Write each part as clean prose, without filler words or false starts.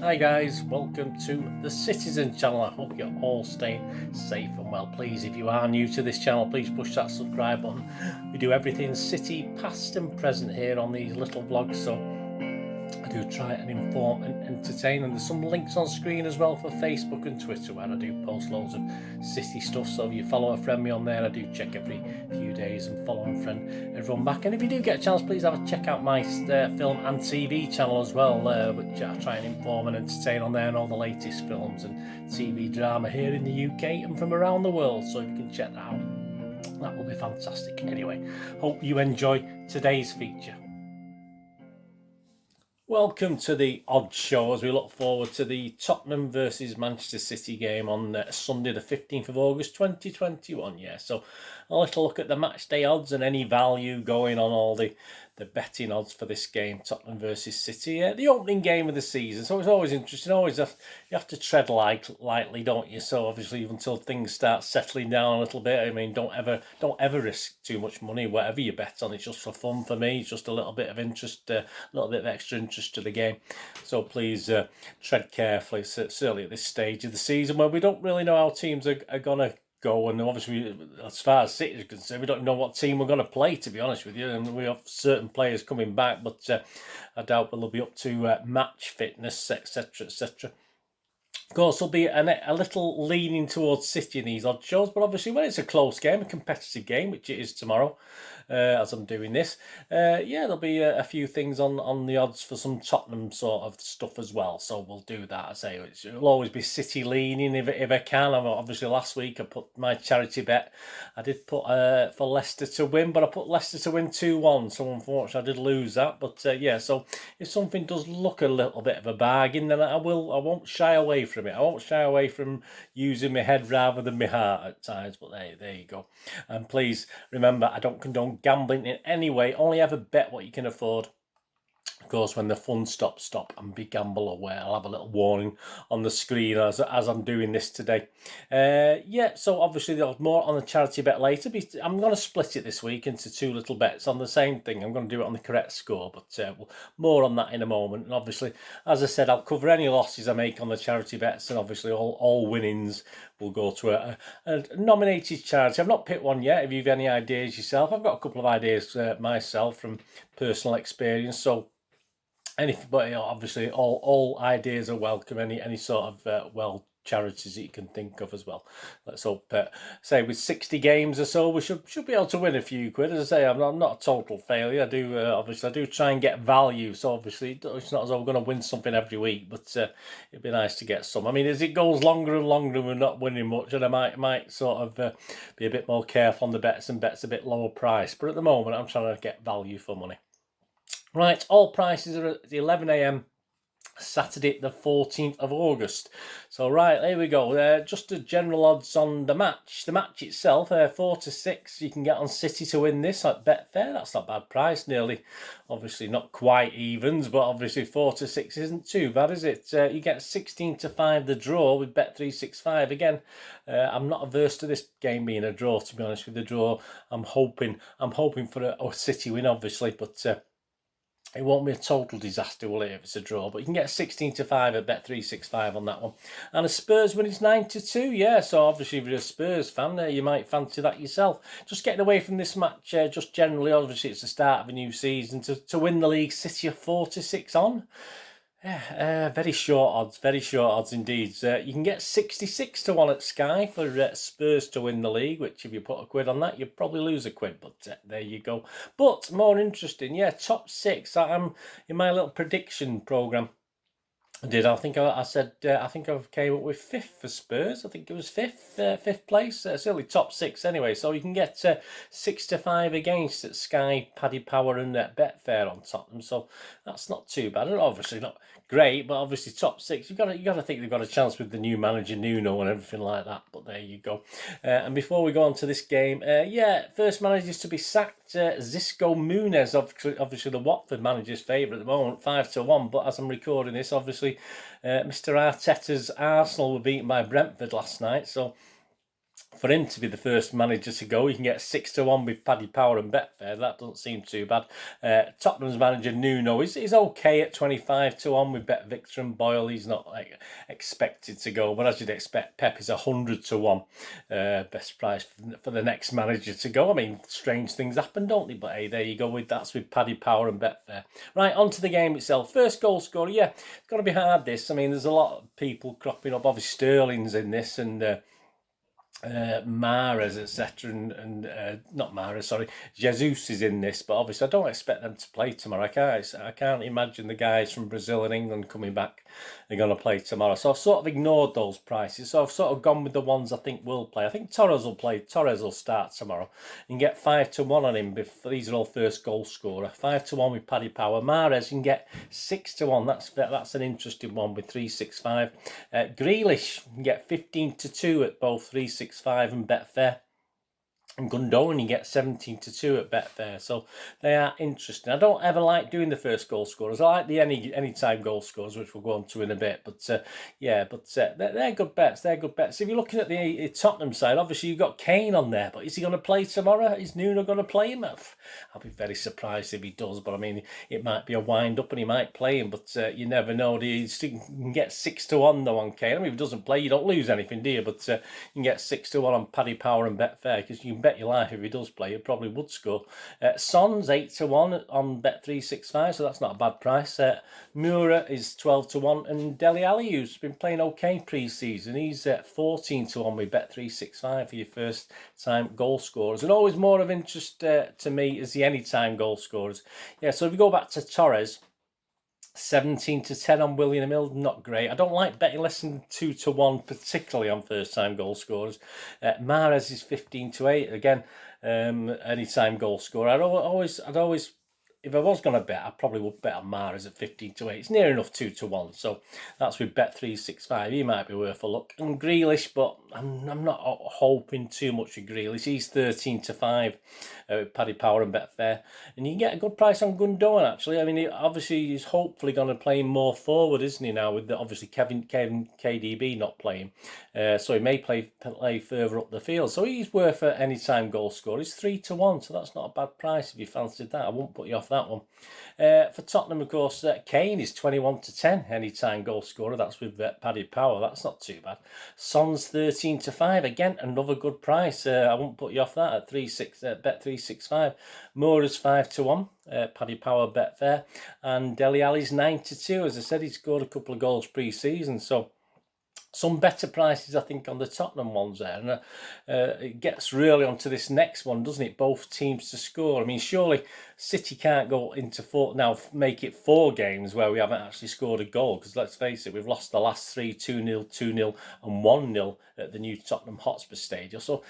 Hi guys, welcome to the Citizen channel. I hope you're all staying safe and well. Please, if you are new to this channel, please push that subscribe button. We do everything City, past and present here on these little vlogs, so I do try and inform and entertain, and there's some links on screen as well for Facebook and Twitter where I do post loads of City stuff. So if you follow a friend me on there, I do check every few days and follow and friend everyone back. And if you do get a chance, please have a check out my film and TV channel as well, which I try and inform and entertain on there, and all the latest films and TV drama here in the UK and from around the world. So if you can check that out, that will be fantastic. Anyway, hope you enjoy today's feature. Welcome to the Odd Show as we look forward to the Tottenham versus Manchester City game on Sunday the 15th of August 2021. Yeah, so a little look at the match day odds and any value going on all the betting odds for this game, Tottenham versus City. The opening game of the season, so it's always interesting. You have to tread lightly, don't you? So obviously until things start settling down a little bit, I mean, don't ever risk too much money. Whatever you bet on, it's just for fun for me. It's just a little bit of interest, a little bit of extra interest to the game. So please tread carefully, certainly at this stage of the season where we don't really know how teams are going to go, and obviously as far as City is concerned, we don't know what team we're going to play, to be honest with you, and we have certain players coming back, but I doubt they'll be up to match fitness, etc, etc. Of course, there'll be a little leaning towards City in these odd shows, but obviously when it's a close game, a competitive game, which it is tomorrow, as I'm doing this, there'll be a few things on the odds for some Tottenham sort of stuff as well. So we'll do that. I say it'll always be City leaning if I can. Obviously last week I put my charity bet. I did put for Leicester to win, but I put Leicester to win 2-1. So unfortunately I did lose that. But so if something does look a little bit of a bargain, then I won't shy away from it. I won't shy away from using my head rather than my heart at times. But there you go. And please remember, I don't condone gambling in any way. Only ever bet what you can afford. Of course, when the fun stops, stop and be gamble aware. I'll have a little warning on the screen as I'm doing this today. So obviously there's more on the charity bet later. I'm going to split it this week into two little bets on the same thing. I'm going to do it on the correct score, but more on that in a moment. And obviously, as I said, I'll cover any losses I make on the charity bets, and obviously all winnings will go to a nominated charity. I've not picked one yet. If you've any ideas yourself, I've got a couple of ideas myself from personal experience. So but obviously all ideas are welcome. Any sort of charities that you can think of as well. Let's hope, say with 60 games or so, we should be able to win a few quid. As I say, I'm not a total failure. I do try and get value. So obviously it's not as though we're going to win something every week, but it'd be nice to get some. I mean, as it goes longer and longer, we're not winning much, and I might sort of be a bit more careful on the bets and bets a bit lower price. But at the moment, I'm trying to get value for money. Right, all prices are at 11 a.m. Saturday the 14th of August. So right, there we go. Just the general odds on the match. The match itself, 4-6. You can get on City to win this at Betfair. That's not a bad price. Nearly, obviously not quite evens, but obviously 4-6 isn't too bad, is it? You get 16-5 the draw with Bet365. Again, I'm not averse to this game being a draw. To be honest with the draw, I'm hoping for a City win, obviously, but. It won't be a total disaster, will it, if it's a draw? But you can get 16-5 at Bet365 on that one. And a Spurs win is 9-2, yeah. So obviously if you're a Spurs fan, you might fancy that yourself. Just getting away from this match, just generally, obviously it's the start of a new season. To win the league, City are 4-6 on. Yeah, very short odds indeed. You can get 66-1 at Sky for Spurs to win the league, which if you put a quid on that, you'd probably lose a quid, but there you go. But more interesting, top six. I'm in my little prediction programme. I think I said I think I came up with fifth for Spurs. I think it was fifth place. Certainly top six anyway. So you can get 6-5 against at Sky, Paddy Power, and Betfair on Tottenham. So that's not too bad. And obviously not great, but obviously top six. You got to think they've got a chance with the new manager Nuno and everything like that. But there you go. And before we go on to this game, first managers to be sacked. Xisco Muniz, obviously the Watford manager's favourite at the moment, 5-1. But as I'm recording this, obviously Mr. Arteta's Arsenal were beaten by Brentford last night, so For him to be the first manager to go, you can get 6-1 with Paddy Power and Betfair. That doesn't seem too bad. Tottenham's manager Nuno is okay at 25-1 with Bet Victor and Boyle. He's not like expected to go, but as you'd expect, Pep is 100-1 best price for the next manager to go. I mean, strange things happen, don't they? But hey, there you go. That's with Paddy Power and Betfair. Right, on to the game itself. First goal scorer, yeah, it's got to be hard. This, I mean, there's a lot of people cropping up. Obviously, Sterling's in this, and Mahrez, etc., and not Mahrez, sorry, Jesus is in this, but obviously I don't expect them to play tomorrow. I can't imagine the guys from Brazil and England coming back are going to play tomorrow. So I've sort of ignored those prices. So I've sort of gone with the ones I think will play. I think Torres will play. Torres will start tomorrow. You can get 5-1 on him. These are all first goal scorer. 5-1 with Paddy Power. Mahrez, you can get 6-1. That's an interesting one with 365. Grealish, you can get 15-2 at both 365 and Betfair. And Gundogan, you get 17-2 at Betfair. So they are interesting. I don't ever like doing the first goal scorers. I like the anytime goal scorers, which we'll go on to in a bit. But they're good bets. They're good bets. If you're looking at the Tottenham side, obviously you've got Kane on there. But is he going to play tomorrow? Is Nuno going to play him? I'll be very surprised if he does. But I mean, it might be a wind up and he might play him. But you never know. You can get 6-1 though on Kane. I mean, if he doesn't play, you don't lose anything, do you? But you can get 6-1 on Paddy Power and Betfair, because you can bet your life if he does play, he probably would score. Son's 8-1 on Bet365, so that's not a bad price. Mura is 12-1, and Dele Alli, who's been playing okay pre-season, he's 14-1 with Bet365 for your first time goal scorers. And always more of interest to me is the anytime goal scorers. Yeah, so if we go back to Torres, 17-10 on William Hill, not great. I don't like betting less than 2-1, particularly on first-time goal scorers. Mahrez is 15-8 again. Anytime goal scorer. I'd always, if I was going to bet, I probably would bet on Mahrez at 15-8. It's near enough 2-1, so that's with Bet365. He might be worth a look. And Grealish, but I'm not hoping too much with Grealish. He's 13-5 with Paddy Power and Betfair. And you can get a good price on Gundogan, actually. I mean, obviously, he's hopefully going to play more forward, isn't he, now, with obviously Kevin KDB not playing. So he may play further up the field. So he's worth an anytime goal scorer. He's 3-1, so that's not a bad price if you fancied that. I won't put you off that one. For Tottenham, of course, Kane is 21-10 anytime goal scorer. That's with Paddy Power. That's not too bad. Son's 13-5. Again, another good price. I won't put you off that at Bet365. Moura's 5-1. Paddy Power, Betfair. And Dele Alli's 9-2. As I said, he scored a couple of goals pre-season. So some better prices, I think, on the Tottenham ones there. And it gets really onto this next one, doesn't it? Both teams to score. I mean, surely City can't go into make it 4 games where we haven't actually scored a goal. Because let's face it, we've lost the last 3, 2-0, 2-0 and 1-0 at the new Tottenham HOTSPUR Stadium. So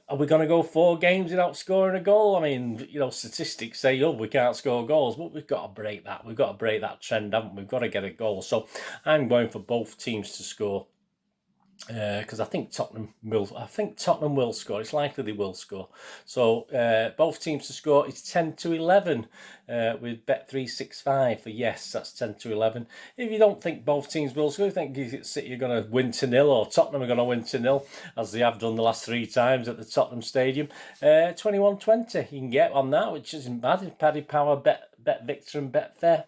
are we going to go 4 games without scoring a goal? I mean, statistics say, we can't score goals. But we've got to break that. We've got to break that trend, haven't we? We've got to get a goal. So I'm going for both teams to score. Because I think Tottenham will score. It's likely they will score. So both teams to score is 10-11 with Bet365 for yes. That's 10-11. If you don't think both teams will score, you think City are going to win 2-0 or Tottenham are going to win 2-0, as they have done the last 3 times at the Tottenham Stadium. 21-20 you can get on that, which isn't bad. Paddy Power, Bet Victor and Betfair.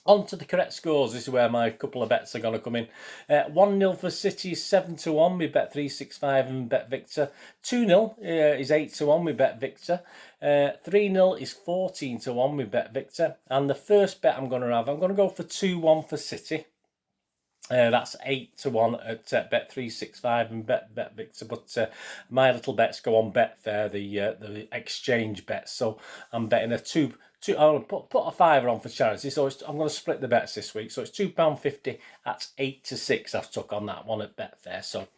On to the correct scores. This is where my couple of bets are going to come in. 1-0 for City is 7-1 with Bet365 and Bet Victor. 2-0 is 8-1 with Bet Victor. 3-0 is 14-1 with Bet Victor. And the first bet I'm going to go for 2-1 for City. That's 8-1 at Bet365 and Bet Victor, but my little bets go on Betfair, the exchange bets. So I'm betting I'll put a fiver on for charity. So I'm going to split the bets this week. So it's £2.50. That's 8-6 I've took on that one at Betfair. So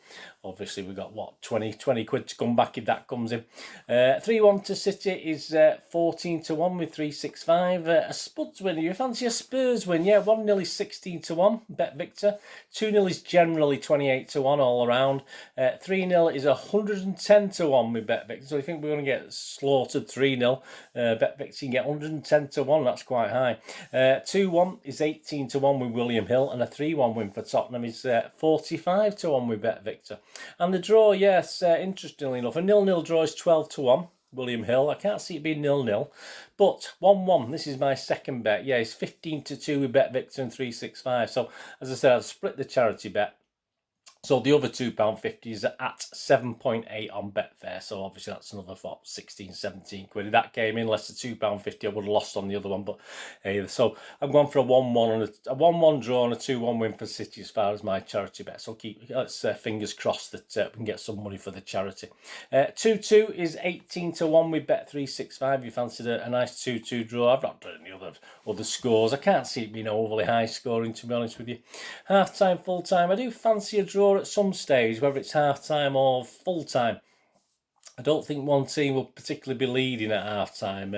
obviously we've got 20 quid to come back if that comes in. 3-1 to City is 14-1 with 365. A Spuds win. You fancy a Spurs win? Yeah, 1-0 is 16-1. Bet Victor. 2-0 is generally 28-1 all around. 3-0 is 110-1 with Bet Victor. So you think we're going to get slaughtered 3-0? Bet Victor can get 110-1. That's quite high. 2-1 is 18-1 with William Hill, and a 3-1 win for Tottenham is 45-1 with Bet Victor. And the draw, yes, interestingly enough, a 0-0 draw is 12-1. William Hill. I can't see it being 0-0. But 1-1, this is my second bet. Yeah, it's 15-2 with Bet Victor and 365. So, as I said, I've split the charity bet. So the other £2.50 is at 7.8 on Betfair. So obviously that's another 16, 17 quid. If that came in less than £2.50, I would have lost on the other one. But so I'm going for a 1-1 and a 1-1 draw and a 2-1 win for City as far as my charity bet. So let's we crossed that we can get some money for the charity. 2-2 is 18-1 with Bet365. You fancied a nice 2-2 draw. I've not done any other scores. I can't see it being overly high scoring, to be honest with you. Half time, full time. I do fancy a draw at some stage, whether it's half time or full time. I don't think one team will particularly be leading at half-time.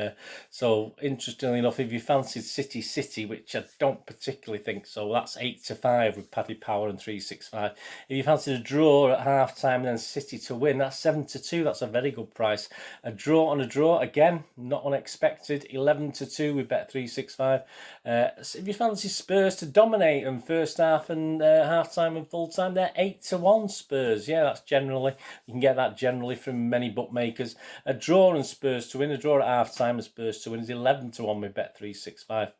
So, interestingly enough, if you fancied City, which I don't particularly think so, that's 8-5 with Paddy Power and 365. If you fancied a draw at half-time and then City to win, that's 7-2. That's a very good price. A draw on a draw, again, not unexpected, 11-2 with Bet365. If you fancy Spurs to dominate in first half and half-time and full-time, they're 8-1 Spurs. Yeah, that's generally, you can get that generally from many bookmakers. A draw and Spurs to win, a draw at half time and Spurs to win is 11-1 with Bet365.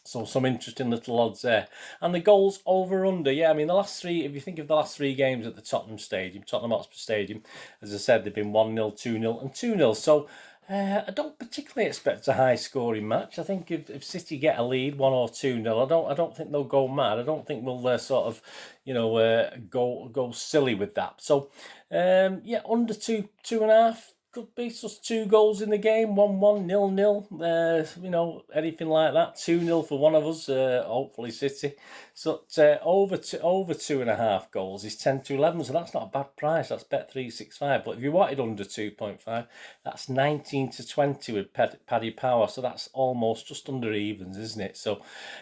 So some interesting little odds there. And the goals over under, yeah, I mean the last three, if you think of the last three games at the Tottenham HOTSPUR Stadium, as I said, they've been 1-0, 2-0 and 2-0. So I don't particularly expect a high scoring match. I think if City get a lead 1 or 2-0, I don't think they'll go mad. I don't think we'll sort of, go silly with that. So yeah, under 2.5 could be just 2 goals in the game, 1-1, 0-0, anything like that. 2-0 for one of us, hopefully City. So over 2.5 goals is 10-11, so that's not a bad price. That's Bet365. But if you wanted under 2.5, that's 19-20 with Paddy Power. So that's almost just under evens, isn't it? So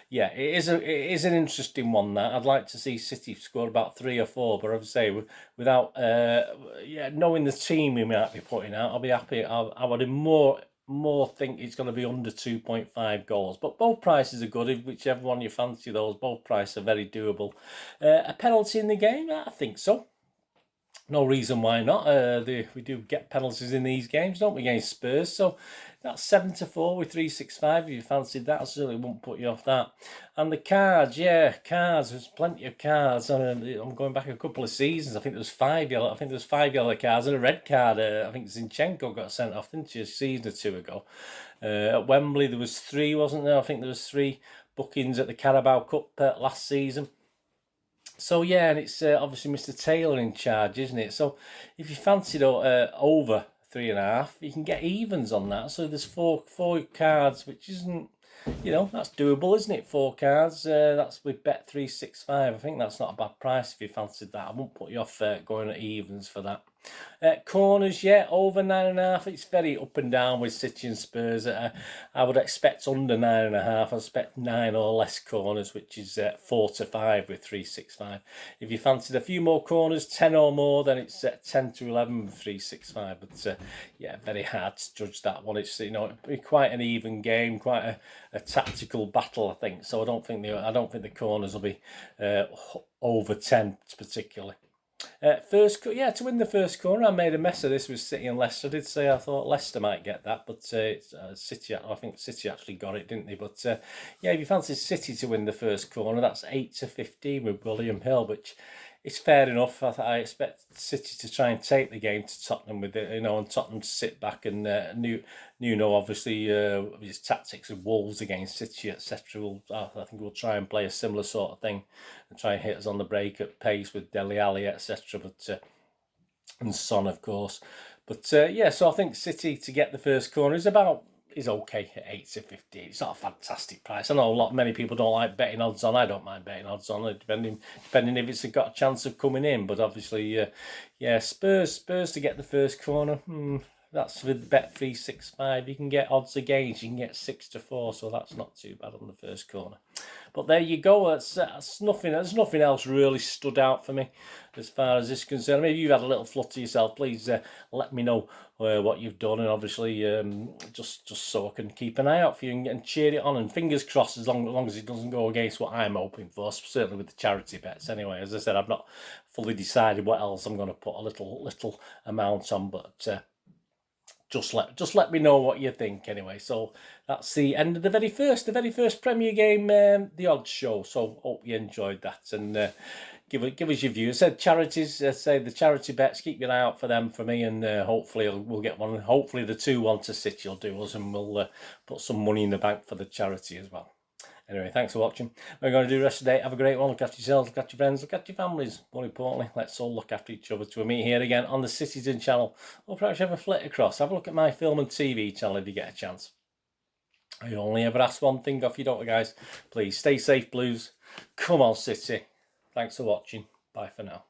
yeah, it is an interesting one. That I'd like to see City score about 3 or 4, but I would say without knowing the team we might be putting out, I'll be happy. I would more think it's going to be under 2.5 goals, but both prices are good. Whichever one you fancy, those both prices are very doable. A penalty in the game, I think so. No reason why not. We do get penalties in these games, don't we, against Spurs? So that's 7-4 with 365. If you fancied that, I certainly won't put you off that. And the cards, cards. There's plenty of cards. I'm going back a couple of seasons. I think there was 5 yellow. I think there was 5 yellow cards and a red card. I think Zinchenko got sent off, didn't she, a season or 2 ago? At Wembley there was 3, wasn't there? I think there was 3 bookings at the Carabao Cup last season. So yeah, and it's obviously Mr. Taylor in charge, isn't it? So if you fancied over 3.5, you can get evens on that. So there's four cards, which isn't, that's doable, isn't it? 4 cards. That's with Bet365. I think that's not a bad price if you fancied that. I won't put you off going at evens for that. Corners, over 9.5. It's very up and down with City and Spurs. I would expect under 9.5. I expect 9 or less corners, which is 4-5 with 365. If you fancied a few more corners, 10 or more, then it's 10-11 with 365. But very hard to judge that one. It's it'll be quite an even game, quite a tactical battle, I think. So I don't think the corners will be over 10 particularly. To win the first corner, I made a mess of this with City and Leicester. I did say I thought Leicester might get that, but City, I think City actually got it, didn't they? But if you fancy City to win the first corner, that's 8-15 with William Hill, which is fair enough. I expect City to try and take the game to Tottenham with it, and Tottenham to sit back and Nuno obviously his tactics of Wolves against City, etc. I think we'll try and play a similar sort of thing and try and hit us on the break at pace with Dele Alli, etc. But and Son, of course. But so I think City to get the first corner is okay at 8-15. It's not a fantastic price. I know many people don't like betting odds on. I don't mind betting odds on it, depending if it's got a chance of coming in. But obviously, Spurs to get the first corner. That's with Bet365. You can get odds against. You can get 6-4, so that's not too bad on the first corner. But there you go. That's nothing. There's nothing else really stood out for me as far as this is concerned. Maybe you've had a little flutter yourself. Please let me know what you've done, and obviously just so I can keep an eye out for you and cheer it on. And fingers crossed, as long as it doesn't go against what I'm hoping for. Certainly with the charity bets. Anyway, as I said, I've not fully decided what else I'm going to put a little amount on, but. Just let me know what you think anyway. So that's the end of the very first Premier game, the odds show. So hope you enjoyed that, and give us your view. I said charities, say the charity bets, keep your eye out for them for me, and hopefully we'll get one. Hopefully the 2-1 to City will do us, and we'll put some money in the bank for the charity as well. Anyway, thanks for watching. We're going to do the rest of the day. Have a great one. Look after yourselves, look after your friends, look after your families. More importantly, let's all look after each other till we meet here again on the Citizen channel. Or perhaps have a flit across. Have a look at my film and TV channel if you get a chance. I only ever ask one thing off you, don't I, guys? Please stay safe, Blues. Come on, City. Thanks for watching. Bye for now.